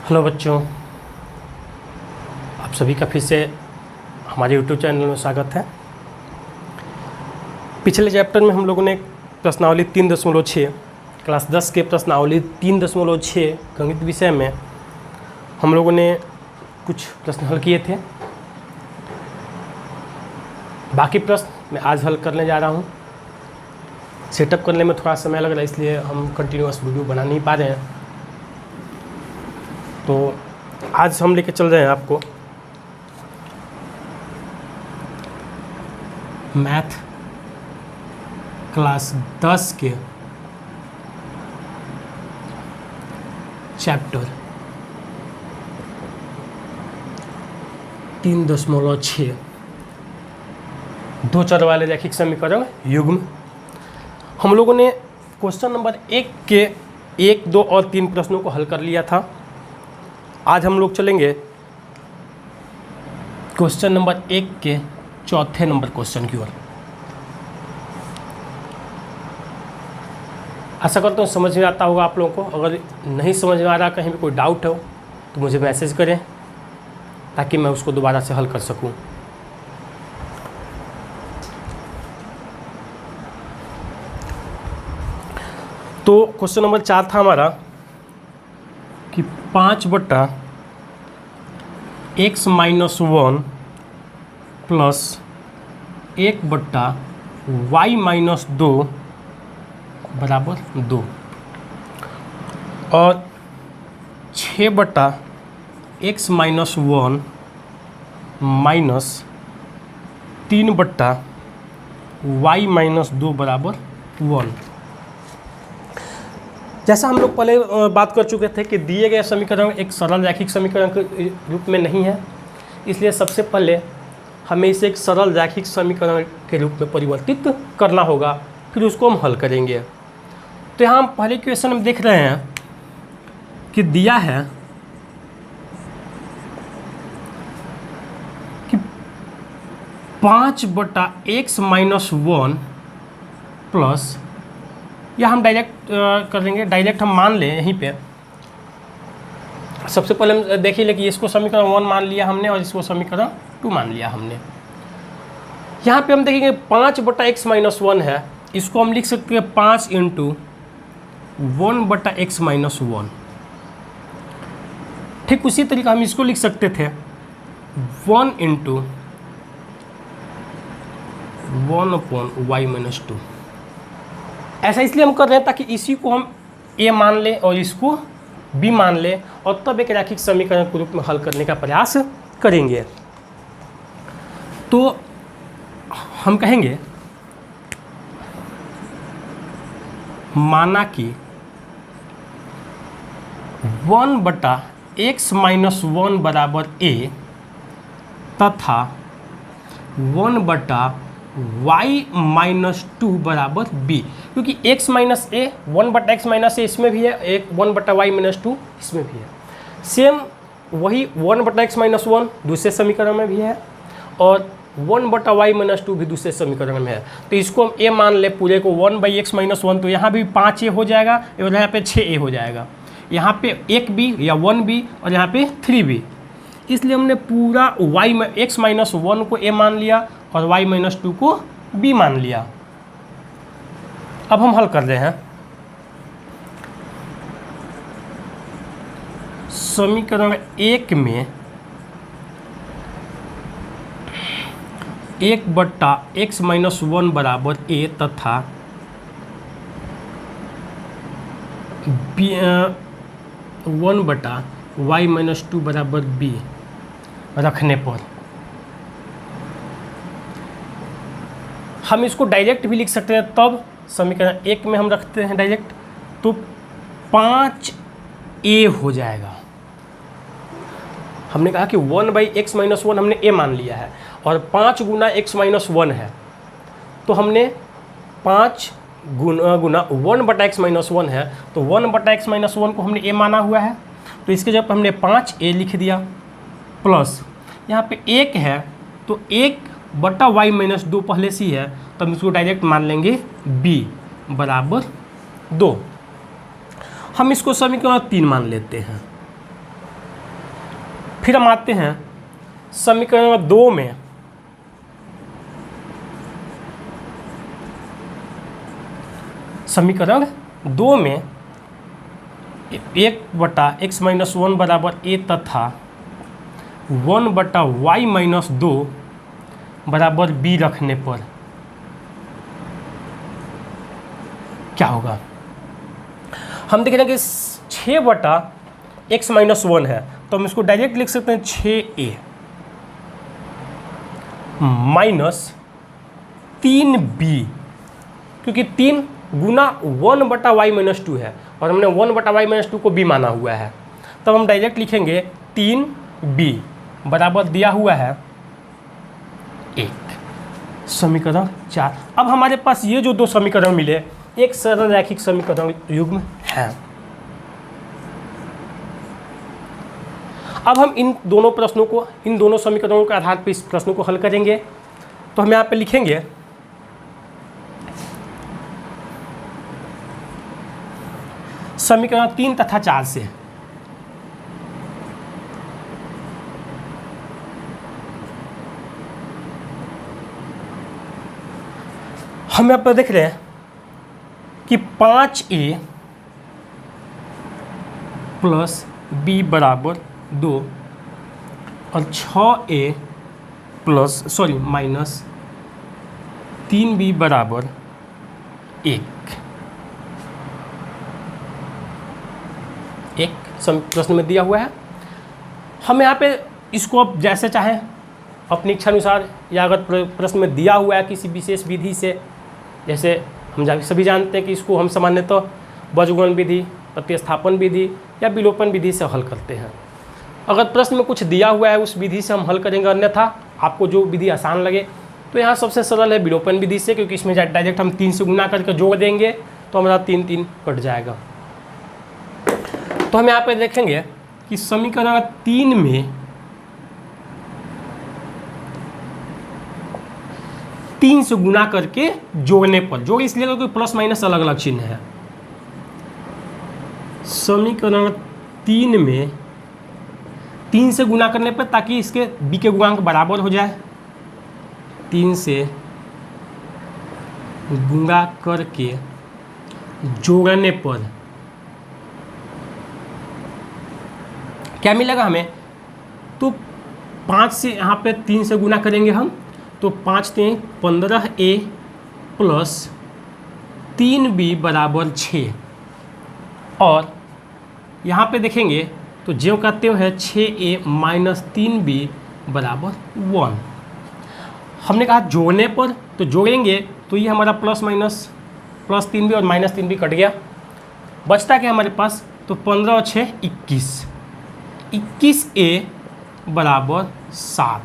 Hello बच्चों, आप सभी का फिर से हमारे यूट्यूब चैनल में स्वागत है। पिछले चैप्टर में हम लोगों ने प्रश्नावली 3.6 क्लास 10 के प्रश्नावली 3.6 गणित विषय में हम लोगों ने कुछ प्रश्न हल किए थे। बाकी प्रश्न मैं आज हल करने जा रहा हूँ। सेटअप करने में थोड़ा समय लग रहा है, इसलिए हम कंटिन्यूअस वीडियो बना नहीं पा रहे हैं। तो आज हम लेके चल रहे हैं आपको मैथ क्लास 10 के चैप्टर 3.6 दो चर वाले रैखिक समीकरण युग्म। हम लोगों ने क्वेश्चन नंबर 1 के 1, 2 और 3 प्रश्नों को हल कर लिया था। आज हम लोग चलेंगे क्वेश्चन नंबर 1 के चौथे नंबर क्वेश्चन की ओर। आशा करता हूँ समझ में आता होगा आप लोगों को। अगर नहीं समझ में आ रहा, कहीं भी कोई डाउट हो तो मुझे मैसेज करें ताकि मैं उसको दोबारा से हल कर सकूँ। तो क्वेश्चन नंबर 4 था हमारा कि 5/x-1 प्लस 1/y-2 बराबर 2 और 6/x-1 माइनस 3/y-2 बराबर 1। जैसा हम लोग पहले बात कर चुके थे कि दिए गए समीकरण एक सरल रैखिक समीकरण के रूप में नहीं है, इसलिए सबसे पहले हमें इसे एक सरल रैखिक समीकरण के रूप में परिवर्तित करना होगा, फिर उसको हम हल करेंगे। तो यहाँ हम पहले क्वेश्चन में देख रहे हैं कि दिया है कि 5/x-1 प्लस, या हम डायरेक्ट कर लेंगे, डायरेक्ट हम मान लें यहीं पे। सबसे पहले हम देख ही ले कि इसको समीकरण 1 मान लिया हमने और इसको समीकरण 2 मान लिया हमने। यहाँ पे हम देखेंगे 5/x-1 है, इसको हम लिख सकते हैं 5 × 1/x-1। ठीक उसी तरीका हम इसको लिख सकते थे 1 × 1/y-2। ऐसा इसलिए हम कर रहे हैं ताकि इसी को हम a मान लें और इसको b मान लें और तब एक रैखिक समीकरण के रूप में हल करने का प्रयास करेंगे। तो हम कहेंगे माना कि 1/x-1 बराबर a तथा 1/y-2 बराबर b, क्योंकि x माइनस ए 1/x-a इसमें भी है, एक 1/y-2 इसमें भी है। सेम वही 1/x-1 दूसरे समीकरण में भी है और 1/y-2 भी दूसरे समीकरण में है। तो इसको हम a मान ले पूरे को 1/x-1, तो यहाँ भी 5a हो जाएगा और यहाँ पे 6a हो जाएगा, यहाँ पे 1b या 1b और यहाँ पे 3b। इसलिए हमने पूरा x-1 को a मान लिया और y-2 को b मान लिया। अब हम हल कर रहे हैं समीकरण 1 में 1/x-1 बराबर a तथा 1/y-2 बराबर b रखने पर हम इसको डायरेक्ट भी लिख सकते हैं। तब समीकरण 1 में हम रखते हैं डायरेक्ट, तो 5a हो जाएगा। हमने कहा कि 1/x-1 हमने a मान लिया है और 5 गुना x-1 है, तो हमने 5 गुना 1/x-1 है, तो 1/x-1 को हमने a माना हुआ है, तो इसके जब हमने 5a लिख दिया प्लस यहाँ पे 1 है तो 1/y-2 पहले से ही है, तो हम इसको डायरेक्ट मान लेंगे b = 2। हम इसको समीकरण 3 मान लेते हैं। फिर हम आते हैं समीकरण 2 में। समीकरण 2 में 1/x-1 बराबर a तथा 1/y-2 बराबर b रखने पर क्या होगा। हम देख रहे हैं कि 6/x-1 है, तो हम इसको डायरेक्ट लिख सकते हैं 6a माइनस 3b, क्योंकि 3 गुना 1/y-2 है और हमने 1/y-2 को b माना हुआ है। तब हम डायरेक्ट लिखेंगे 3b बराबर दिया हुआ है 1। समीकरण 4। अब हमारे पास ये जो 2 समीकरण मिले एक सरल रैखिक समीकरण युग्म है। अब हम इन दोनों समीकरणों के आधार पर इस प्रश्नों को हल करेंगे। तो हम यहाँ पे लिखेंगे समीकरण 3 तथा 4 से हम यहाँ पर देख रहे हैं कि 5a प्लस b बराबर 2 और 6a माइनस 3b बराबर 1 प्रश्न में दिया हुआ है। हम यहाँ पे इसको अब जैसे चाहे अपनी इच्छा अनुसार, या अगर प्रश्न में दिया हुआ है किसी विशेष विधि से, जैसे हम सभी जानते हैं कि इसको हम सामान्यतः बजगुणन विधि, प्रतिस्थापन विधि या विलोपन विधि से हल करते हैं। अगर प्रश्न में कुछ दिया हुआ है उस विधि से हम हल करेंगे, अन्यथा आपको जो विधि आसान लगे, तो यहाँ सबसे सरल है विलोपन विधि से, क्योंकि इसमें डायरेक्ट हम 3 से गुना करके जोड़ देंगे तो हमारा 3 कट जाएगा। तो हम यहाँ पे देखेंगे कि समीकरण 3 में 3 से गुना करके जोड़ने पर, जोड़ इसलिए क्योंकि प्लस माइनस अलग अलग चिन्ह है। समीकरण 3 में 3 से गुना करने पर, ताकि इसके b के गुणांक बराबर हो जाए, 3 से गुणा करके जोड़ने पर क्या मिलेगा हमें। तो 5 से यहाँ पे 3 से गुना करेंगे हम, तो 5 3 15a प्लस 3b बराबर 6, और यहाँ पे देखेंगे तो ज्यों का त्यों है 6a माइनस 3b बराबर 1। हमने कहा जोड़ने पर, तो जोड़ेंगे तो ये हमारा प्लस 3b और माइनस 3b कट गया, बचता क्या हमारे पास, तो 15 और 6 21a बराबर 7।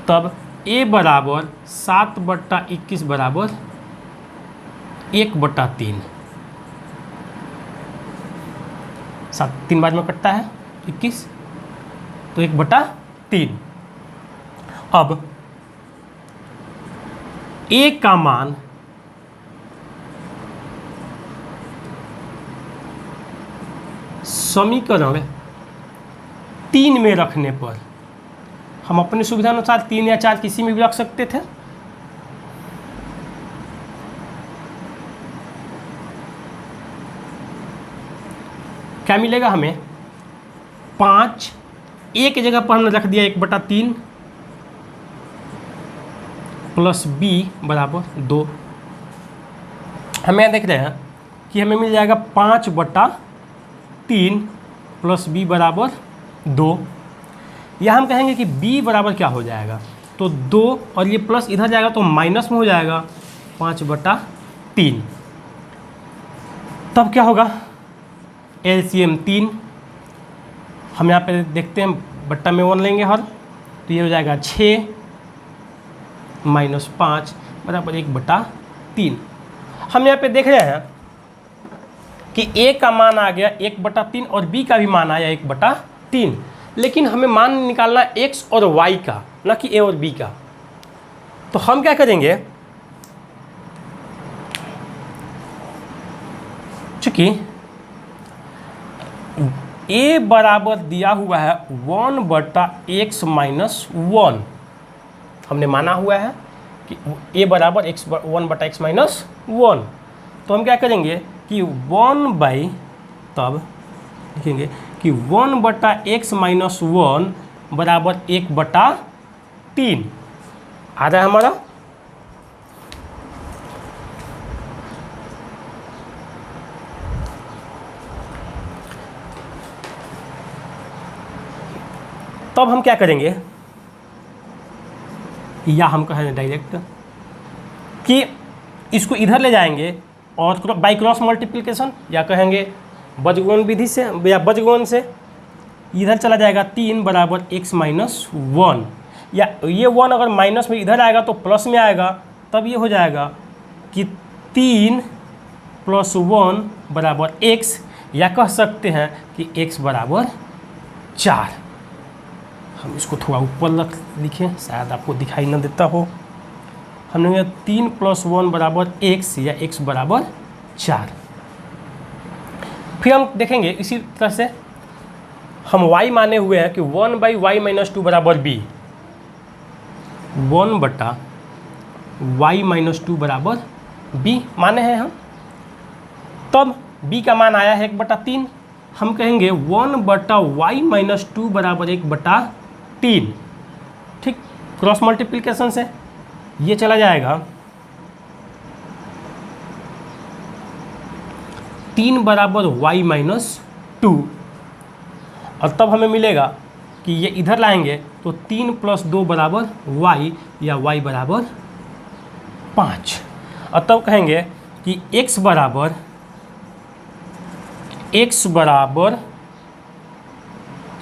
तब a बराबर 7/21 बराबर 1/3। 7 3 बार में कटता है 21, तो 1/3। अब a का मान समीकरण 3 में रखने पर, हम अपनी सुविधा अनुसार 3 या 4 किसी में भी रख सकते थे। क्या मिलेगा हमें, 5 a की जगह पर हमने रख दिया 1/3 प्लस b बराबर 2। हम यहाँ देख रहे हैं कि हमें मिल जाएगा 5/3 प्लस b बराबर 2। यहाँ हम कहेंगे कि b बराबर क्या हो जाएगा, तो 2 और ये प्लस इधर जाएगा तो माइनस में हो जाएगा 5/3। तब क्या होगा, LCM 3। हम यहाँ पे देखते हैं बट्टा में 1 लेंगे हर, तो ये हो जाएगा 6 माइनस 5 बराबर 1/3। हम यहाँ पे देख रहे हैं कि a का मान आ गया 1/3 और b का भी मान आया 1/3, लेकिन हमें मान निकालना x और y का, ना कि a और b का। तो हम क्या करेंगे, चूँकि a बराबर दिया हुआ है 1/x-1, हमने माना हुआ है कि a बराबर 1/x-1, तो हम क्या करेंगे कि 1 तब लिखेंगे कि 1/x-1 बराबर 1/3 आ रहा है हमारा। तब हम क्या करेंगे, या हम कहें डायरेक्ट कि इसको इधर ले जाएंगे और बाई क्रॉस मल्टीप्लिकेशन, या कहेंगे बजगुणन विधि से, या बजगुणन से इधर चला जाएगा 3 बराबर x-1, या ये 1 अगर माइनस में इधर आएगा तो प्लस में आएगा, तब ये हो जाएगा कि 3 + 1 बराबर x, या कह सकते हैं कि x बराबर 4। हम इसको थोड़ा ऊपर रख लिखें, शायद आपको दिखाई न देता हो। हमने 3 + 1 बराबर x, या x बराबर 4। फिर हम देखेंगे इसी तरह से हम y माने हुए हैं कि 1/y-2 बराबर b, 1/y-2 बराबर b माने हैं हम। तब b का मान आया है 1/3, हम कहेंगे 1/y-2 बराबर 1/3, ठीक। क्रॉस मल्टीप्लिकेशन से ये चला जाएगा 3 बराबर y-2, और तब हमें मिलेगा कि ये इधर लाएंगे तो 3 + 2 बराबर y, या y बराबर 5, और तब कहेंगे कि x बराबर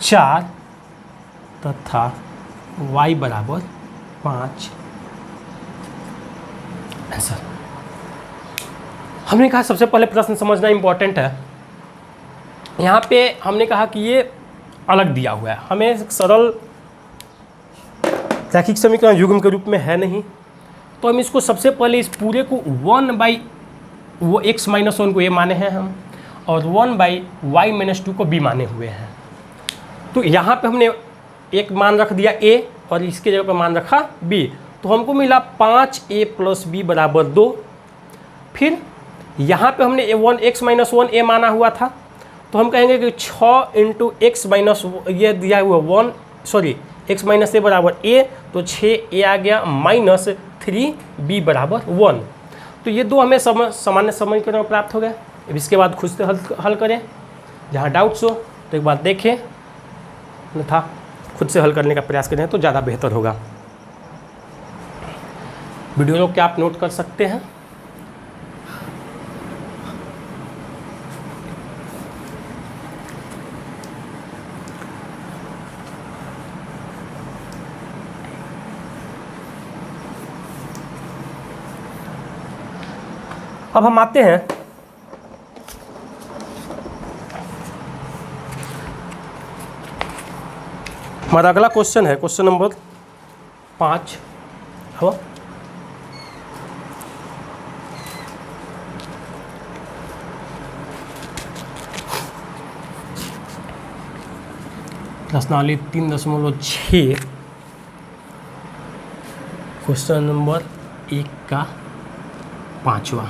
4 तथा y बराबर 5। आंसर। हमने कहा सबसे पहले प्रश्न समझना इम्पोर्टेंट है। यहाँ पे हमने कहा कि ये अलग दिया हुआ है, हमें एक सरल रैखिक समीकरण युग्म के रूप में है नहीं, तो हम इसको सबसे पहले इस पूरे को 1/x-1 को a माने हैं हम, और 1/y-2 को b माने हुए हैं। तो यहाँ पे हमने एक मान रख दिया a और इसके जगह पर मान रखा b, तो हमको मिला 5a + b बराबर 2। फिर यहाँ पे हमने x-1 a माना हुआ था, तो हम कहेंगे कि 6 × x- ये दिया हुआ x - a बराबर a, तो 6a आ गया -3b बराबर 1। तो ये दो हमें सामान्य समीकरण प्राप्त हो गए। अब इसके बाद खुद से हल करें, जहाँ डाउट्स हो तो एक बार देखें, अन्यथा खुद से हल करने का प्रयास करें तो ज़्यादा बेहतर होगा। वीडियो को क्या आप नोट कर सकते हैं। अब हम आते हैं हमारा अगला क्वेश्चन है क्वेश्चन नंबर 5। हो प्रश्नावली 3.6 क्वेश्चन नंबर 1 का 5वां।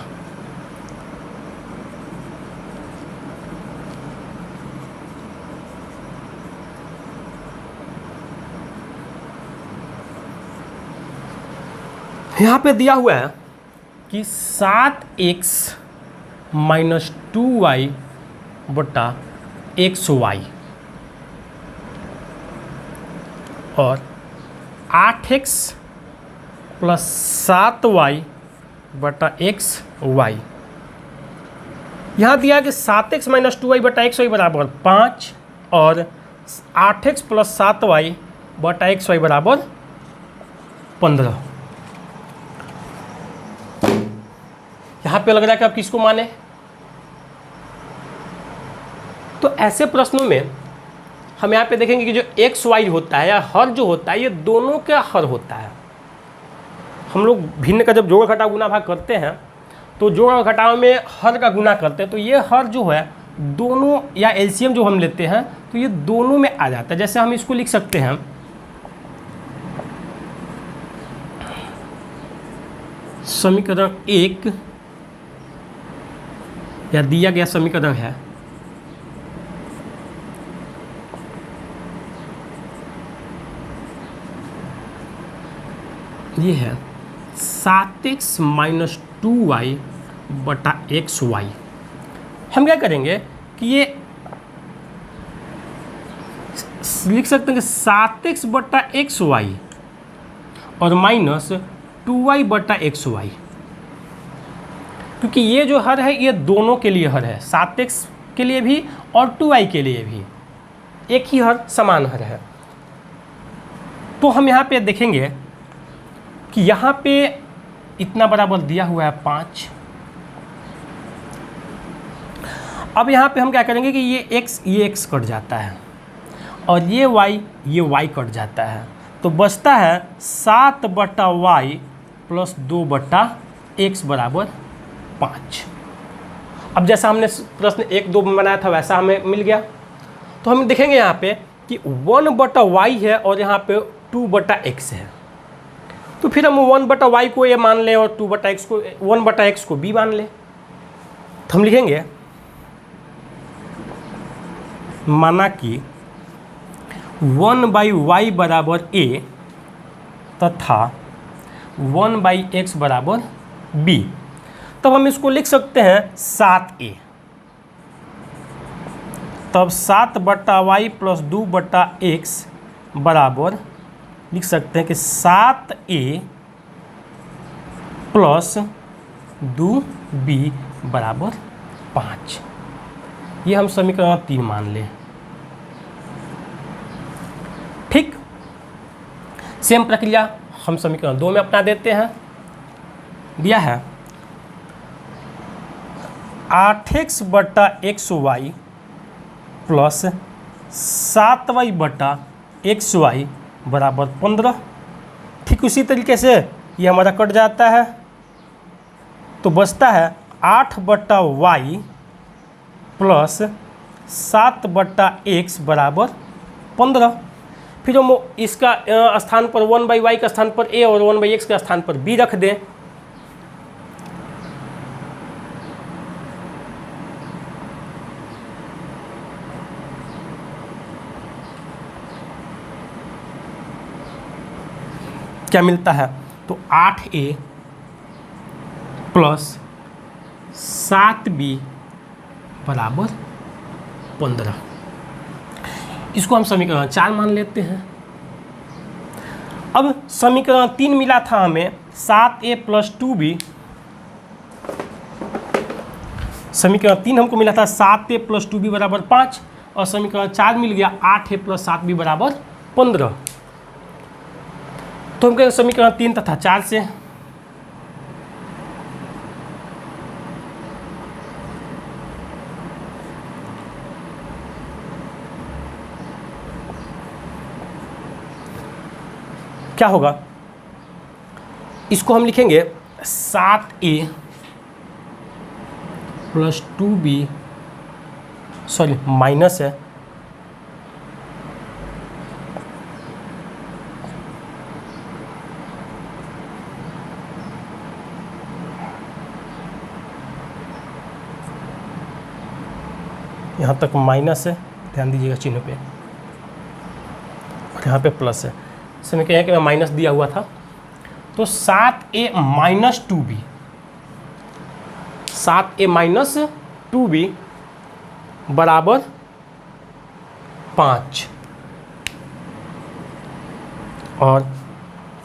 यहाँ पे दिया हुआ है कि 7x - 2y बटा xy और 8x + 7y बटा xy। यहाँ दिया कि 7x - 2y बटा xy बराबर 5 और 8x + 7y बटा xy बराबर 15। यहाँ पे लग रहा है कि आप किसको माने। तो ऐसे प्रश्नों में हम यहाँ पे देखेंगे कि जो एक्स वाई होता है या हर जो होता है, ये दोनों का हर होता है। हम लोग भिन्न का जब जोड़ घटाव गुना भाग करते हैं तो जोड़ और घटाव में हर का गुना करते हैं, तो ये हर जो है दोनों या एलसीएम जो हम लेते हैं तो ये दोनों में आ जाता है। जैसे हम इसको लिख सकते हैं समीकरण 1 या दिया गया समीकरण है ये है 7x माइनस 2y बटा xy। हम क्या करेंगे कि ये लिख सकते हैं कि 7x बटा xy और माइनस 2y बटा xy, क्योंकि ये जो हर है ये दोनों के लिए हर है, 7x के लिए भी और 2y के लिए भी एक ही हर समान हर है। तो हम यहाँ पे देखेंगे कि यहाँ पे इतना बराबर दिया हुआ है 5। अब यहाँ पे हम क्या करेंगे कि ये x कट जाता है और ये y कट जाता है, तो बचता है 7 बटा y प्लस 2 बटा x बराबर 5। अब जैसा हमने प्रश्न 1-2 में बनाया था वैसा हमें मिल गया। तो हम देखेंगे यहाँ पे कि 1 बटा y है और यहाँ पे 2 बटा x है, तो फिर हम 1 बटा y को ये मान लें और 2 बटा x को 1 बटा x को b मान लें। तो हम लिखेंगे माना कि 1 बाई वाई बराबर a तथा 1 बाई एक्स बराबर b। तब हम इसको लिख सकते हैं 7a। तब 7 बटा वाई प्लस 2 बटा एक्स बराबर लिख सकते हैं कि 7a प्लस 2b बराबर 5। ये हम समीकरण 3 मान लें। ठीक, सेम प्रक्रिया हम समीकरण 2 में अपना देते हैं। दिया है 8x बटा xy प्लस 7y बटा xy बराबर 15। ठीक उसी तरीके से ये हमारा कट जाता है, तो बचता है 8 बटा y प्लस 7 बटा x बराबर 15। फिर हम इसका स्थान पर 1 बाई वाई का स्थान पर a और 1 बाई एक्स का स्थान पर b रख दें। क्या मिलता है, तो 8a प्लस 7b बराबर 15। इसको हम समीकरण 4 मान लेते हैं। अब समीकरण 3 मिला था हमें 7a प्लस 2b। समीकरण 3 हमको मिला था 7a प्लस 2b बराबर 5 और समीकरण 4 मिल गया 8a प्लस 7b बराबर 15। तो हम कहेंगे समीकरण 3 तथा 4 से क्या होगा, इसको हम लिखेंगे 7a प्लस 2b माइनस है यहाँ तक माइनस है, ध्यान दीजिएगा चिन्ह पे, और यहाँ पे प्लस है। इससे मैं कहें कि मैं माइनस दिया हुआ था, तो 7a minus 2b, 7a minus 2b बराबर 5 और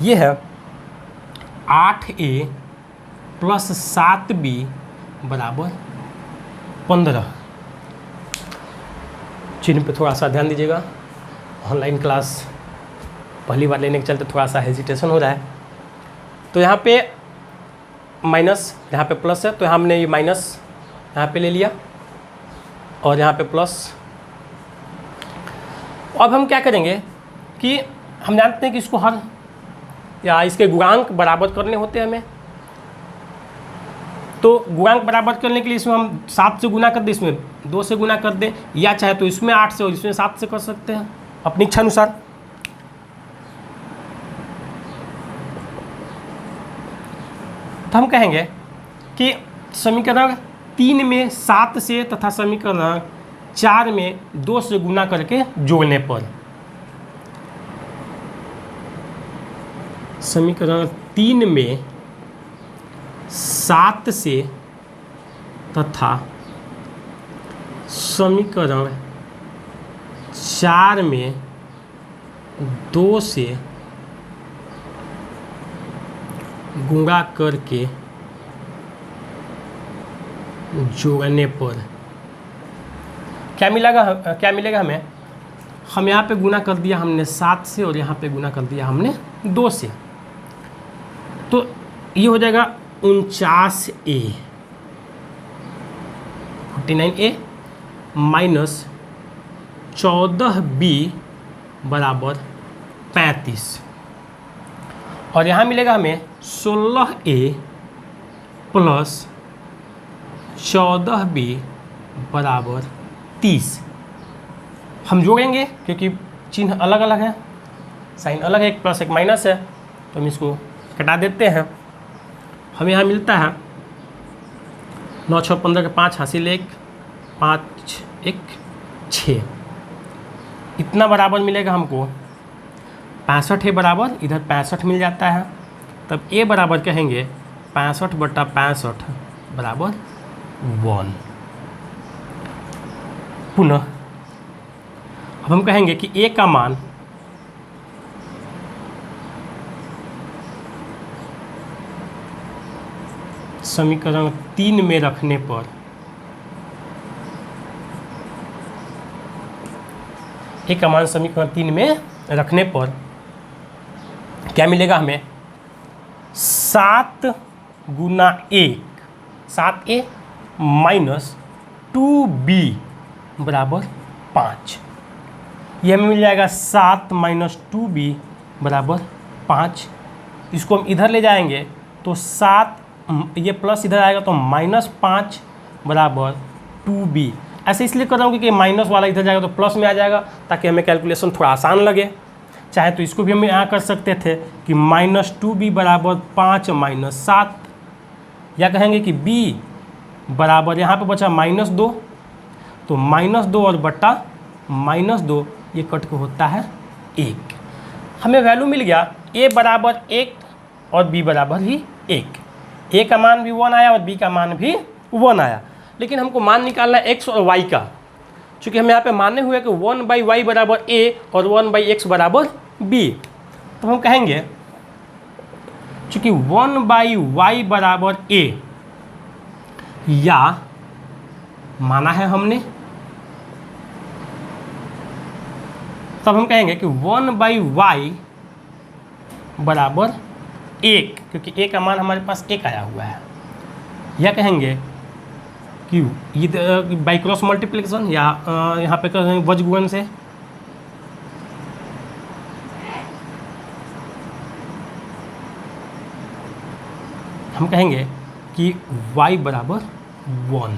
ये है 8a प्लस 7b बराबर 15। चिन्ह पे थोड़ा सा ध्यान दीजिएगा, ऑनलाइन क्लास पहली बार लेने के चलते थोड़ा सा हेजिटेशन हो रहा है। तो यहाँ पे माइनस, यहाँ पे प्लस है, तो हमने ये माइनस यहाँ पे ले लिया और यहाँ पे प्लस। अब हम क्या करेंगे कि हम जानते हैं कि इसको हर या इसके गुणांक बराबर करने होते हैं हमें, तो गुणांक बराबर करने के लिए इसमें हम 7 से गुना कर दें, इसमें 2 से गुना कर दें, या चाहे तो इसमें 8 से और इसमें 7 से कर सकते हैं अपनी इच्छा अनुसार। तो हम कहेंगे कि समीकरण 3 में 7 से तथा समीकरण 4 में 2 से गुना करके जोड़ने पर समीकरण 3 में 7 से तथा समीकरण 4 में 2 से गुणा करके जोड़ने पर क्या मिलेगा हमें? हम यहाँ पे गुना कर दिया हमने 7 से और यहाँ पे गुना कर दिया हमने 2 से, तो ये हो जाएगा 49A 49A माइनस 14B बराबर 35, और यहाँ मिलेगा हमें 16A प्लस 14B बराबर 30। हम जोड़ेंगे क्योंकि चिन्ह अलग अलग है, साइन अलग है, एक प्लस एक माइनस है, तो हम इसको कटा देते हैं। हमें यहाँ मिलता है 9 6 15 के 5 हासिल 1 5 1 6, इतना बराबर मिलेगा हमको 65 है बराबर, इधर 65 मिल जाता है, तब A बराबर कहेंगे 65/65 बराबर 1। पुनः अब हम कहेंगे कि A का मान समीकरण 3 में रखने पर A का मान समीकरण 3 में रखने पर क्या मिलेगा हमें? 7 गुना 1 7A माइनस 2B बराबर 5, ये हमें मिल जाएगा 7 माइनस 2B बराबर 5। इसको हम इधर ले जाएंगे तो 7, ये प्लस इधर आएगा तो -5 बराबर 2B। ऐसे इसलिए कर रहा हूँ क्योंकि माइनस वाला इधर जाएगा तो प्लस में आ जाएगा, ताकि हमें कैलकुलेशन थोड़ा आसान लगे। चाहे तो इसको भी हम यहाँ कर सकते थे कि -2B बराबर 5 माइनस 7, या कहेंगे कि B बराबर यहाँ पे बचा -2, तो -2 और बट्टा -2 ये कट के होता है 1। हमें वैल्यू मिल गया A बराबर 1 और B बराबर ही 1। A का मान भी 1 आया और B का मान भी 1 आया, लेकिन हमको मान निकालना है x और y का, क्योंकि हम यहाँ पे माने हुए कि 1/y बराबर A और 1/x बराबर B। तो हम कहेंगे चूँकि 1/y बराबर A या माना है हमने, तब हम कहेंगे कि 1/y बराबर 1, क्योंकि A का मान हमारे पास 1 आया हुआ है। या कहेंगे कि ये बाई क्रॉस मल्टीप्लिकेशन, या यहाँ पे करेंगे वज्रगुणन से, हम कहेंगे कि y बराबर 1,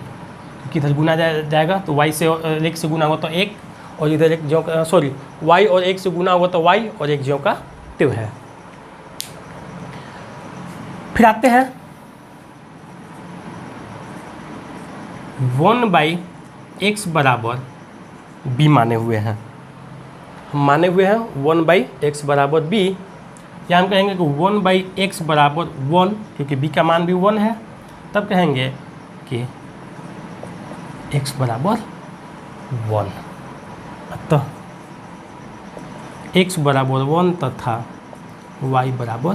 क्योंकि इधर गुना जाएगा तो y से 1 से गुना होगा तो 1, और इधर एक ज्यों का y और 1 से गुना होगा तो y, और एक ज्यों का त्यों है। फिर आते हैं 1/x बराबर b माने हुए हैं, हम माने हुए हैं 1/x बराबर b, या हम कहेंगे कि 1/x बराबर 1, क्योंकि b का मान भी 1 है, तब कहेंगे कि x बराबर 1। अतः x बराबर 1 तथा y बराबर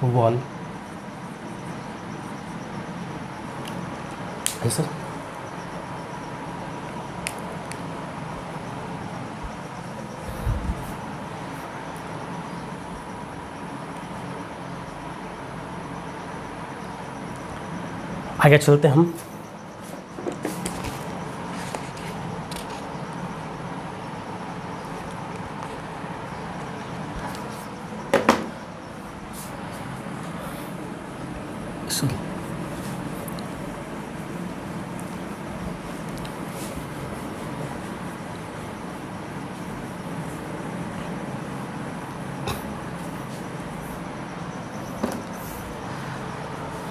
1। ऐसा आगे चलते हम।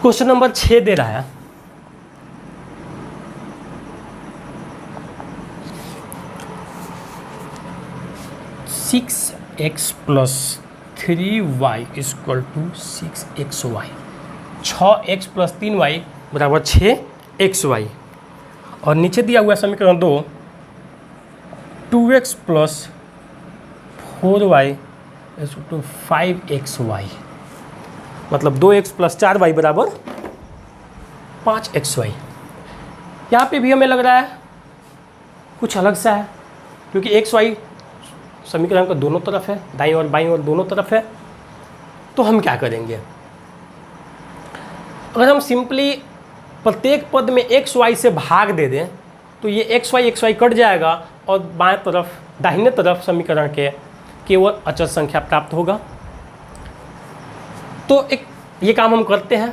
क्वेश्चन नंबर 6 दे रहा है, six x plus 3y equal to 6xy, 6x plus 3y बराबर 6xy। और नीचे दिया हुआ समीकरण 2, 2x plus 4y equal to 5xy, मतलब 2x प्लस 4y बराबर 5xy। यहाँ पे भी हमें लग रहा है कुछ अलग सा है, क्योंकि xy समीकरण का दोनों तरफ है, दाईं और बाईं और दोनों तरफ है। तो हम क्या करेंगे, अगर हम सिंपली प्रत्येक पद में xy से भाग दे दें तो ये xy कट जाएगा और बाएं तरफ दाहिने तरफ समीकरण के केवल अचर संख्या प्राप्त होगा। तो एक ये काम हम करते हैं।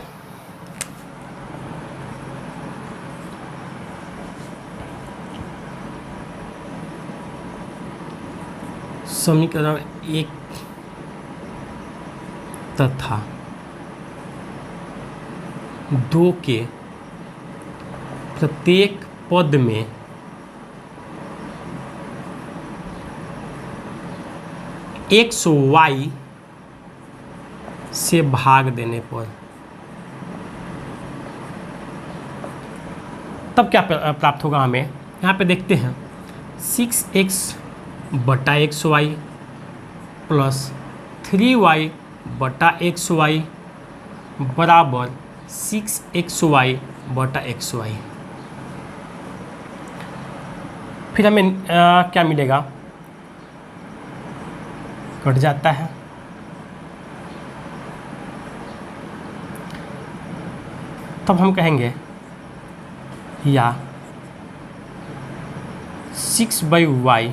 समीकरण 1 तथा 2 के प्रत्येक पद में xy से भाग देने पर तब क्या प्राप्त होगा हमें, यहाँ पे देखते हैं 6x बटा xy प्लस 3y बटा xy बराबर 6xy बटा xy। फिर हमें क्या मिलेगा, कट जाता है, तब हम कहेंगे या 6/y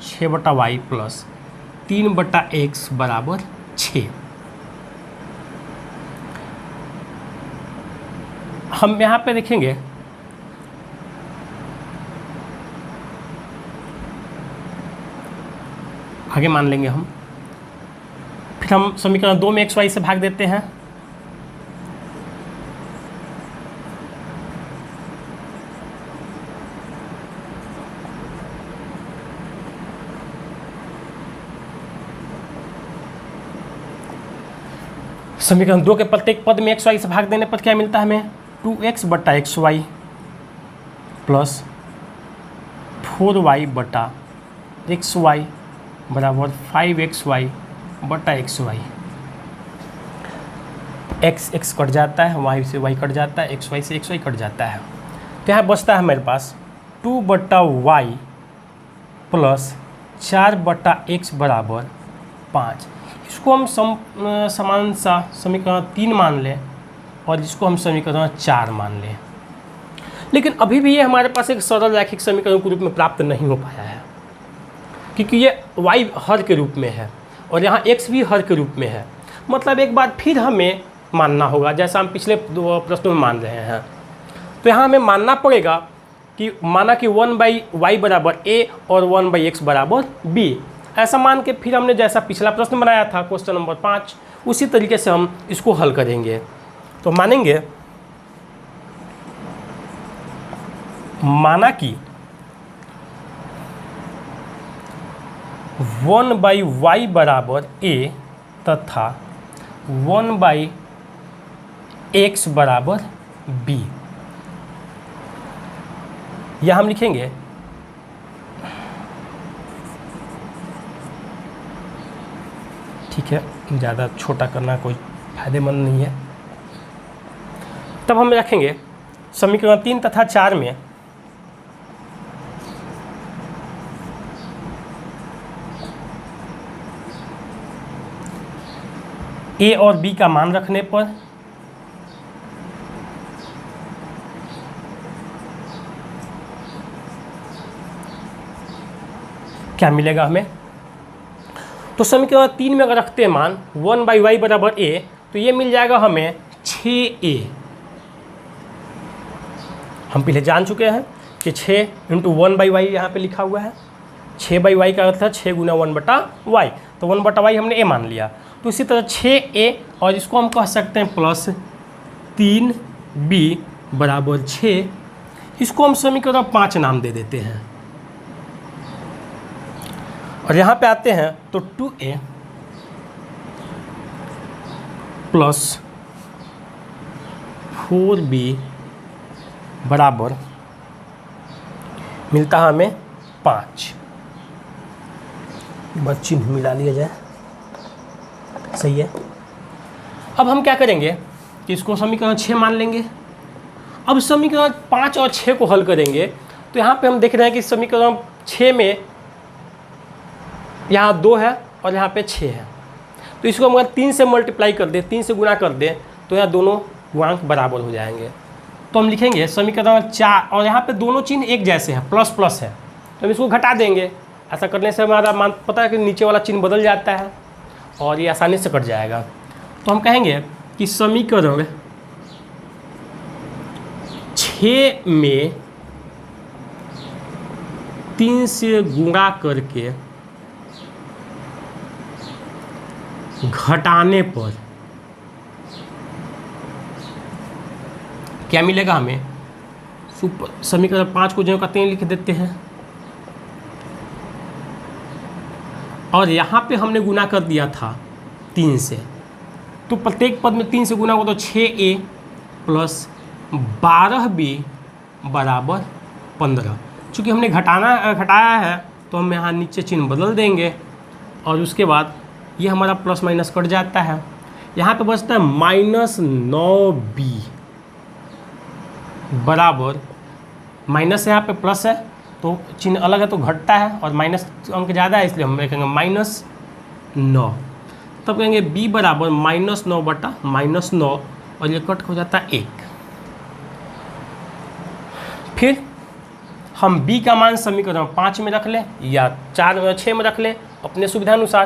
6/y प्लस 3/x बराबर 6। हम यहाँ पे देखेंगे आगे मान लेंगे हम, फिर हम समीकरण 2 में xy से भाग देते हैं। समीकरण 2 के प्रत्येक पद में xy से भाग देने पर क्या मिलता है हमें, 2x बटा xy प्लस 4y बटा xy बराबर 5xy बटा xy। x कट जाता है, y से y कट जाता है, xy से xy कट जाता है। तो यहाँ बचता है हमारे पास 2/y प्लस 4/x बराबर 5। इसको हम समान सा समीकरण 3 मान लें और इसको हम समीकरण 4 मान लें। लेकिन अभी भी ये हमारे पास एक सरल रैखिक समीकरण के रूप में प्राप्त नहीं हो पाया है, क्योंकि ये y हर के रूप में है और यहाँ x भी हर के रूप में है। मतलब एक बार फिर हमें मानना होगा, जैसा हम पिछले प्रश्नों में मान रहे हैं। तो यहाँ हमें मानना पड़ेगा कि माना कि 1/y बराबर a और 1/x बराबर b। ऐसा मान के फिर हमने जैसा पिछला प्रश्न बनाया था क्वेश्चन नंबर 5, उसी तरीके से हम इसको हल करेंगे। तो मानेंगे, माना कि 1/y बराबर a तथा 1/x बराबर b। यह हम लिखेंगे ठीक है, ज़्यादा छोटा करना कोई फायदेमंद नहीं है। तब हम रखेंगे समीकरण 3 तथा 4 में a और b का मान रखने पर क्या मिलेगा हमें। तो समीकरण 3 में अगर रखते हैं मान 1/y बराबर a, तो ये मिल जाएगा हमें 6a। हम पहले जान चुके हैं कि 6 इंटू 1/y यहाँ पे लिखा हुआ है। 6/y का अर्थ है 6 गुना 1/y, तो 1/y हमने a मान लिया। तो इसी तरह 6a और इसको हम कह सकते हैं प्लस 3b बराबर 6, इसको हम समीकरण 5 नाम दे देते हैं। और यहाँ पे आते हैं तो 2a प्लस 4b बराबर मिलता है हमें 5। बस चिन्ह मिला लिया जाए, सही है। अब हम क्या करेंगे कि इसको समीकरण 6 मान लेंगे। अब समीकरण 5 और 6 को हल करेंगे तो यहाँ पे हम देख रहे हैं कि समीकरण 6 में यहाँ 2 है और यहाँ पे 6 है, तो इसको हम अगर 3 से मल्टीप्लाई कर दें, 3 से गुणा कर दें तो यहाँ दोनों गुणांक बराबर हो जाएंगे। तो हम लिखेंगे समीकरण 4, और यहाँ पे दोनों चिन्ह एक जैसे हैं, प्लस प्लस है, तो हम इसको घटा देंगे। ऐसा करने से हमारा मान पता है कि नीचे वाला चिन्ह बदल जाता है और ये आसानी से कट जाएगा। तो हम कहेंगे कि समीकरण 6 में 3 से गुणा करके घटाने पर क्या मिलेगा हमें। समीकरण 5 को जो कहते हैं लिख देते हैं, और यहाँ पे हमने गुना कर दिया था 3 से, तो प्रत्येक पद में 3 से गुना होगा तो 6a प्लस 12b बराबर 15। चूँकि हमने घटाया है तो हम यहाँ नीचे चिन्ह बदल देंगे और उसके बाद ये हमारा प्लस माइनस कट जाता है। यहाँ पे बचता है -9b बराबर, माइनस यहाँ पे प्लस है तो चिन्ह अलग है तो घटता है, और माइनस अंक ज़्यादा है इसलिए हम लिखेंगे -9। तब कहेंगे b बराबर -9 बटा -9, और ये कट हो जाता है 1। फिर हम b का मान समीकरण 5 में रख लें या 6 में रख लें अपने सुविधानुसार।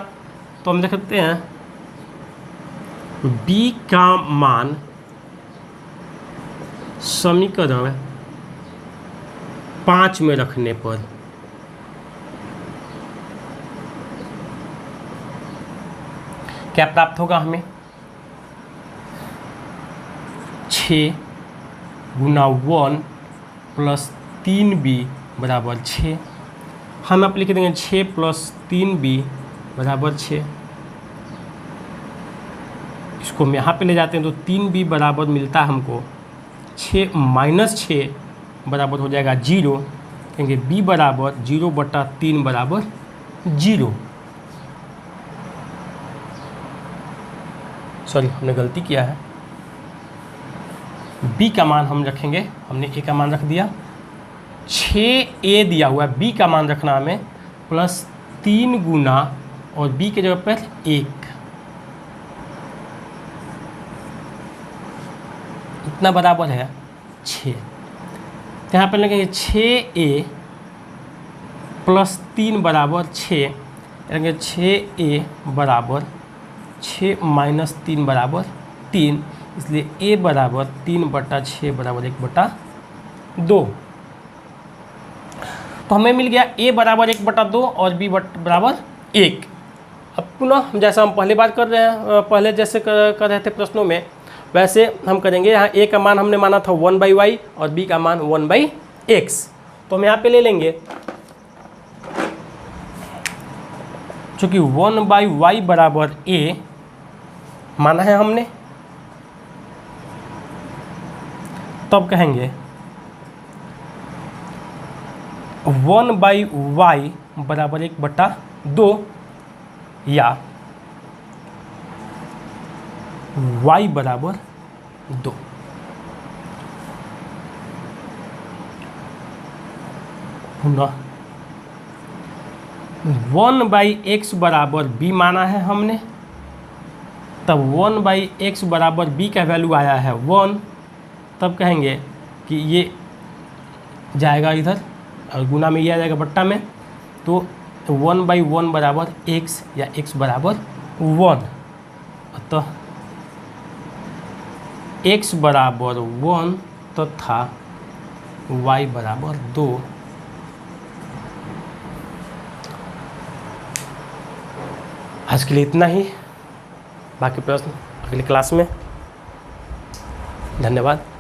तो हम देखते हैं b का मान समीकरण 5 में रखने पर क्या प्राप्त होगा हमें। 6 गुना 1 प्लस 3b बराबर 6। हम आप लिख देंगे 6 प्लस 3b बराबर 6। इसको हम यहाँ पे ले जाते हैं तो 3b बराबर मिलता है हमको 6 माइनस 6 बराबर हो जाएगा 0। कहेंगे b बराबर 0/3 बराबर 0। सॉरी, हमने गलती किया है। b का मान हम रखेंगे, हमने a का मान रख दिया, 6a दिया हुआ है, b का मान रखना हमें प्लस 3 गुना और b के जगह पर 1, इतना बराबर है 6। तो यहाँ पर लगेंगे 6a प्लस 3 बराबर 6, लगेंगे 6a बराबर 6 माइनस 3 बराबर 3, इसलिए a बराबर 3/6 बराबर 1/2। तो हमें मिल गया a बराबर 1/2 और b बराबर 1। अब पुनः जैसा हम पहले बार कर रहे हैं, पहले जैसे कर रहे थे प्रश्नों में, वैसे हम करेंगे। यहाँ a का मान हमने माना था 1/y और b का मान 1/x। तो हम यहाँ पे ले लेंगे, चूँकि 1/y बराबर a माना है हमने, तब कहेंगे 1/y बराबर 1/2 या y बराबर 2। पुनः 1/x बराबर b माना है हमने, तब 1/x बराबर b का वैल्यू आया है 1। तब कहेंगे कि ये जाएगा इधर और गुना में ये आ जाएगा बट्टा में, तो 1/1 बराबर x या x बराबर 1। अतः x बराबर 1 तथा y बराबर 2। आज के लिए इतना ही, बाकी प्रश्न अगली क्लास में। धन्यवाद।